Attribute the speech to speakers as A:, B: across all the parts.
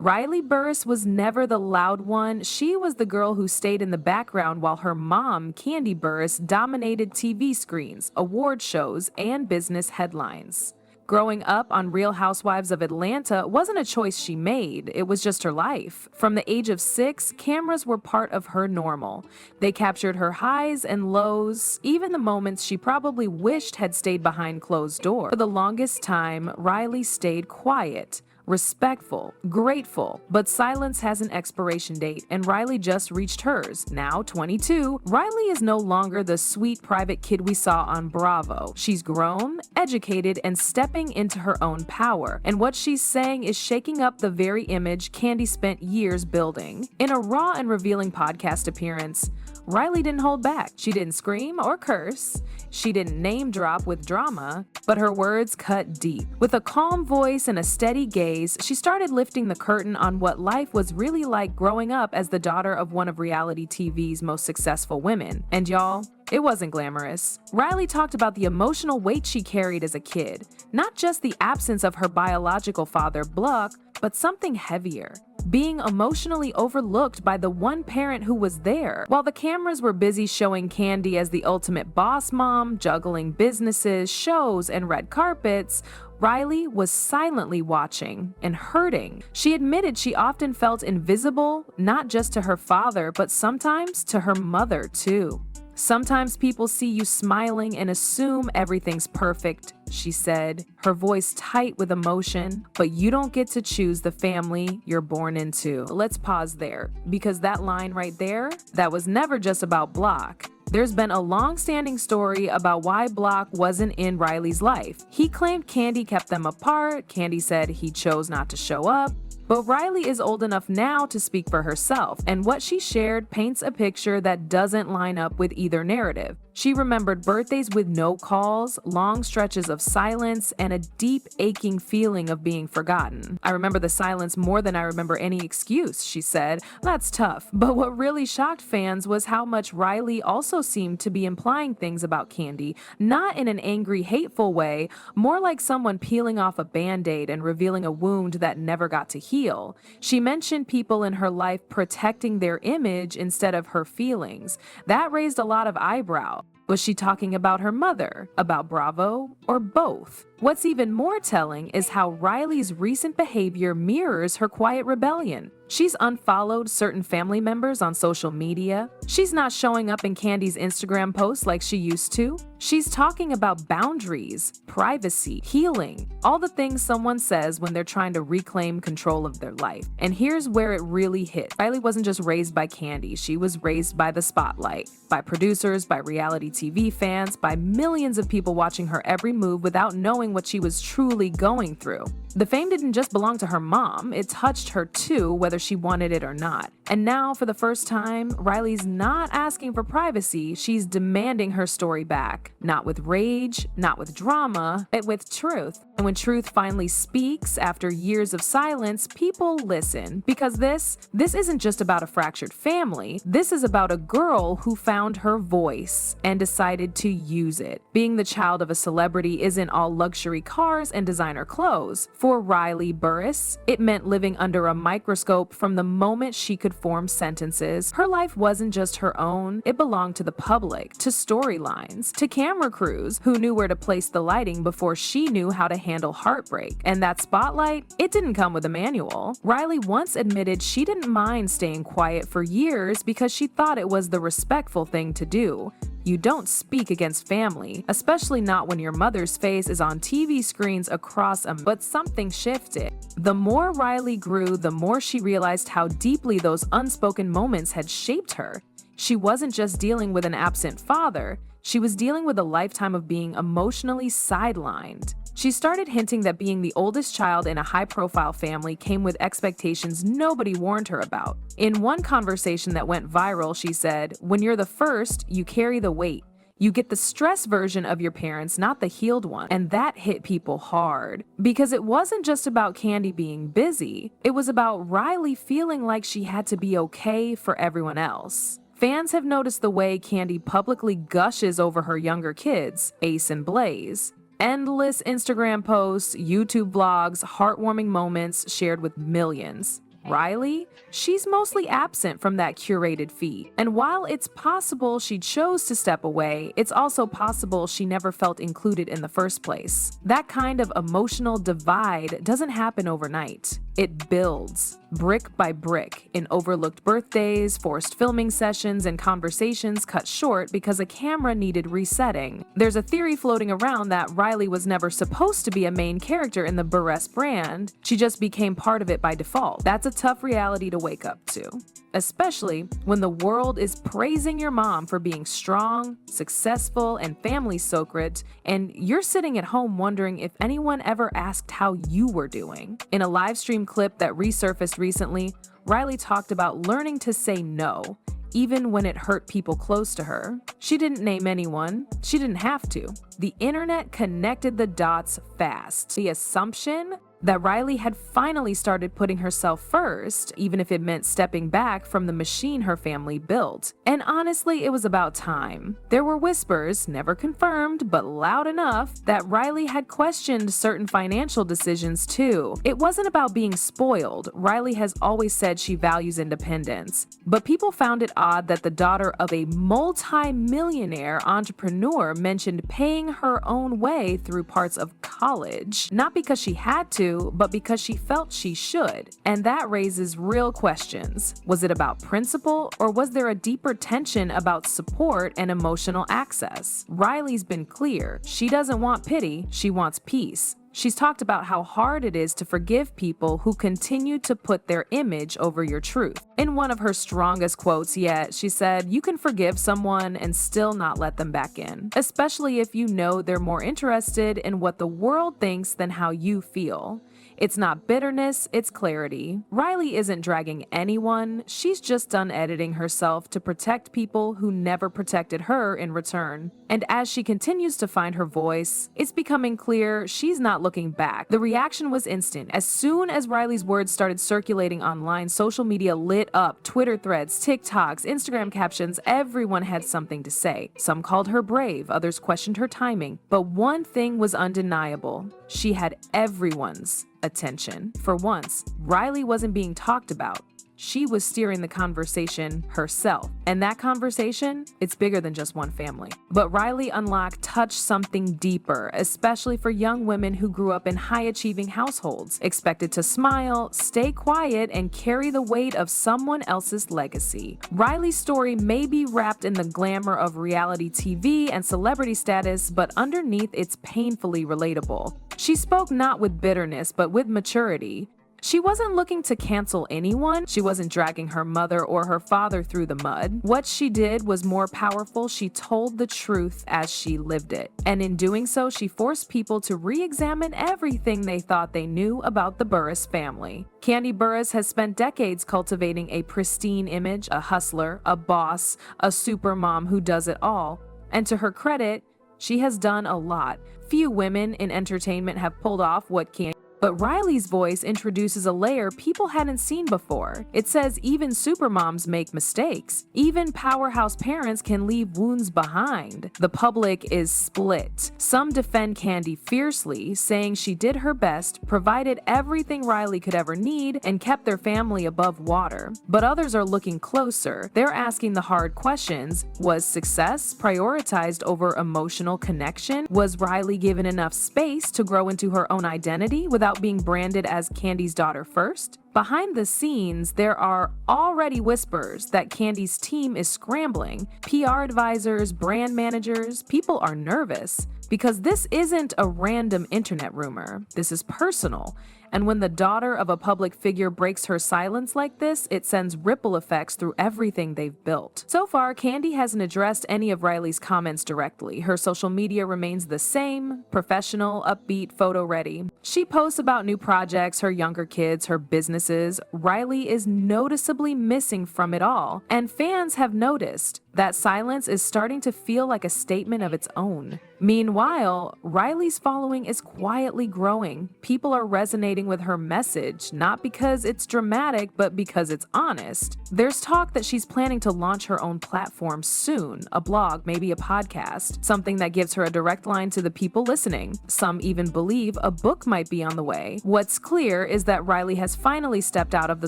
A: Riley Burruss was never the loud one. She was the girl who stayed in the background while her mom, Candy Burruss, dominated TV screens, award shows, and business headlines. Growing up on Real Housewives of Atlanta wasn't a choice she made, it was just her life. From the age of 6, cameras were part of her normal. They captured her highs and lows, even the moments she probably wished had stayed behind closed doors. For the longest time, Riley stayed quiet. Respectful, grateful, but silence has an expiration date, and Riley just reached hers. Now 22, Riley is no longer the sweet private kid we saw on Bravo. She's grown, educated, and stepping into her own power, and what she's saying is shaking up the very image Candy spent years building. In a raw and revealing podcast appearance, Riley didn't hold back. She didn't scream or curse. She didn't name drop with drama, but her words cut deep. With a calm voice and a steady gaze, she started lifting the curtain on what life was really like growing up as the daughter of one of reality TV's most successful women. And y'all, it wasn't glamorous. Riley talked about the emotional weight she carried as a kid, not just the absence of her biological father, Bluck, but something heavier. Being emotionally overlooked by the one parent who was there. While the cameras were busy showing Candy as the ultimate boss mom, juggling businesses, shows, and red carpets, Riley was silently watching and hurting. She admitted she often felt invisible, not just to her father, but sometimes to her mother too. Sometimes people see you smiling and assume everything's perfect, she said, her voice tight with emotion, but you don't get to choose the family you're born into. Let's pause there, because that line right there, that was never just about Block. There's been a long-standing story about why Block wasn't in Riley's life. He claimed Candy kept them apart, Candy said he chose not to show up, but Riley is old enough now to speak for herself, and what she shared paints a picture that doesn't line up with either narrative. She remembered birthdays with no calls, long stretches of silence, and a deep, aching feeling of being forgotten. I remember the silence more than I remember any excuse, she said. That's tough. But what really shocked fans was how much Riley also seemed to be implying things about Candy, not in an angry, hateful way, more like someone peeling off a band-aid and revealing a wound that never got to heal. She mentioned people in her life protecting their image instead of her feelings. That raised a lot of eyebrows. Was she talking about her mother, about Bravo, or both? What's even more telling is how Riley's recent behavior mirrors her quiet rebellion. She's unfollowed certain family members on social media. She's not showing up in Candy's Instagram posts like she used to. She's talking about boundaries, privacy, healing, all the things someone says when they're trying to reclaim control of their life. And here's where it really hit. Riley wasn't just raised by Candy, she was raised by the spotlight, by producers, by reality TV fans, by millions of people watching her every move without knowing what she was truly going through. The fame didn't just belong to her mom, it touched her too, whether she wanted it or not. And now, for the first time, Riley's not asking for privacy, she's demanding her story back. Not with rage, not with drama, but with truth. And when truth finally speaks after years of silence, people listen. Because this isn't just about a fractured family, this is about a girl who found her voice and decided to use it. Being the child of a celebrity isn't all luxury cars and designer clothes. For Riley Burruss, it meant living under a microscope from the moment she could form sentences. Her life wasn't just her own, it belonged to the public, to storylines, to camera crews who knew where to place the lighting before she knew how to handle heartbreak. And that spotlight, it didn't come with a manual. Riley once admitted she didn't mind staying quiet for years because she thought it was the respectful thing to do. You don't speak against family, especially not when your mother's face is on TV screens across but something shifted. The more Riley grew, the more she realized how deeply those unspoken moments had shaped her. She wasn't just dealing with an absent father, she was dealing with a lifetime of being emotionally sidelined. She started hinting that being the oldest child in a high-profile family came with expectations nobody warned her about. In one conversation that went viral, she said, "When you're the first, you carry the weight. You get the stress version of your parents, not the healed one." And that hit people hard. Because it wasn't just about Candy being busy, it was about Riley feeling like she had to be okay for everyone else. Fans have noticed the way Candy publicly gushes over her younger kids, Ace and Blaze. Endless Instagram posts, YouTube vlogs, heartwarming moments shared with millions. Riley, she's mostly absent from that curated feed. And while it's possible she chose to step away, it's also possible she never felt included in the first place. That kind of emotional divide doesn't happen overnight. It builds, brick by brick, in overlooked birthdays, forced filming sessions, and conversations cut short because a camera needed resetting. There's a theory floating around that Riley was never supposed to be a main character in the Burruss brand, she just became part of it by default. That's a tough reality to wake up to, especially when the world is praising your mom for being strong, successful, and family sacred, and you're sitting at home wondering if anyone ever asked how you were doing. In a live stream clip that resurfaced recently, Riley talked about learning to say no, even when it hurt people close to her. She didn't name anyone. She didn't have to. The internet connected the dots fast. The assumption that Riley had finally started putting herself first, even if it meant stepping back from the machine her family built. And honestly, it was about time. There were whispers, never confirmed, but loud enough, that Riley had questioned certain financial decisions too. It wasn't about being spoiled. Riley has always said she values independence. But people found it odd that the daughter of a multi-millionaire entrepreneur mentioned paying her own way through parts of college. Not because she had to, but because she felt she should. And that raises real questions. Was it about principle, or was there a deeper tension about support and emotional access? Riley's been clear. She doesn't want pity, she wants peace. She's talked about how hard it is to forgive people who continue to put their image over your truth. In one of her strongest quotes yet, she said, "You can forgive someone and still not let them back in, especially if you know they're more interested in what the world thinks than how you feel." It's not bitterness, it's clarity. Riley isn't dragging anyone, she's just done editing herself to protect people who never protected her in return. And as she continues to find her voice, it's becoming clear she's not looking back. The reaction was instant. As soon as Riley's words started circulating online, social media lit up. Twitter threads, TikToks, Instagram captions, everyone had something to say. Some called her brave, others questioned her timing. But one thing was undeniable. She had everyone's attention. For once, Riley wasn't being talked about. She was steering the conversation herself. And that conversation, it's bigger than just one family. But Riley Unlocked touched something deeper, especially for young women who grew up in high-achieving households, expected to smile, stay quiet, and carry the weight of someone else's legacy. Riley's story may be wrapped in the glamour of reality TV and celebrity status, but underneath it's painfully relatable. She spoke not with bitterness, but with maturity. She wasn't looking to cancel anyone. She wasn't dragging her mother or her father through the mud. What she did was more powerful. She told the truth as she lived it. And in doing so, she forced people to re-examine everything they thought they knew about the Burruss family. Kandi Burruss has spent decades cultivating a pristine image, a hustler, a boss, a supermom who does it all. And to her credit, she has done a lot. Few women in entertainment have pulled off what Kandi. But Riley's voice introduces a layer people hadn't seen before. It says even supermoms make mistakes. Even powerhouse parents can leave wounds behind. The public is split. Some defend Kandi fiercely, saying she did her best, provided everything Riley could ever need, and kept their family above water. But others are looking closer. They're asking the hard questions. Was success prioritized over emotional connection? Was Riley given enough space to grow into her own identity without being branded as Kandi's daughter first? Behind the scenes, there are already whispers that Kandi's team is scrambling. PR advisors, brand managers, people are nervous because this isn't a random internet rumor. This is personal. And when the daughter of a public figure breaks her silence like this, it sends ripple effects through everything they've built. So far, Kandi hasn't addressed any of Riley's comments directly. Her social media remains the same, professional, upbeat, photo-ready. She posts about new projects, her younger kids, her businesses. Riley is noticeably missing from it all, and fans have noticed that silence is starting to feel like a statement of its own. Meanwhile, Riley's following is quietly growing. People are resonating with her message, not because it's dramatic, but because it's honest. There's talk that she's planning to launch her own platform soon, a blog, maybe a podcast, something that gives her a direct line to the people listening. Some even believe a book might be on the way. What's clear is that Riley has finally stepped out of the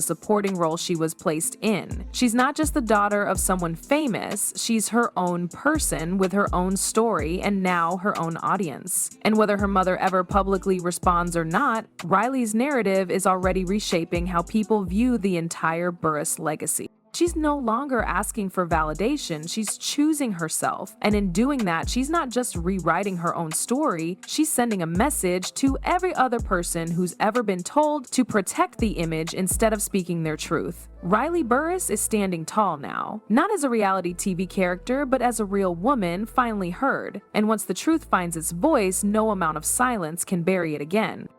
A: supporting role she was placed in. She's not just the daughter of someone famous, she's her own person with her own story and now her own audience. And whether her mother ever publicly responds or not, Riley's narrative is already reshaping how people view the entire Burruss legacy. She's no longer asking for validation, she's choosing herself. And in doing that, she's not just rewriting her own story, she's sending a message to every other person who's ever been told to protect the image instead of speaking their truth. Riley Burruss is standing tall now, not as a reality TV character, but as a real woman finally heard. And once the truth finds its voice, no amount of silence can bury it again.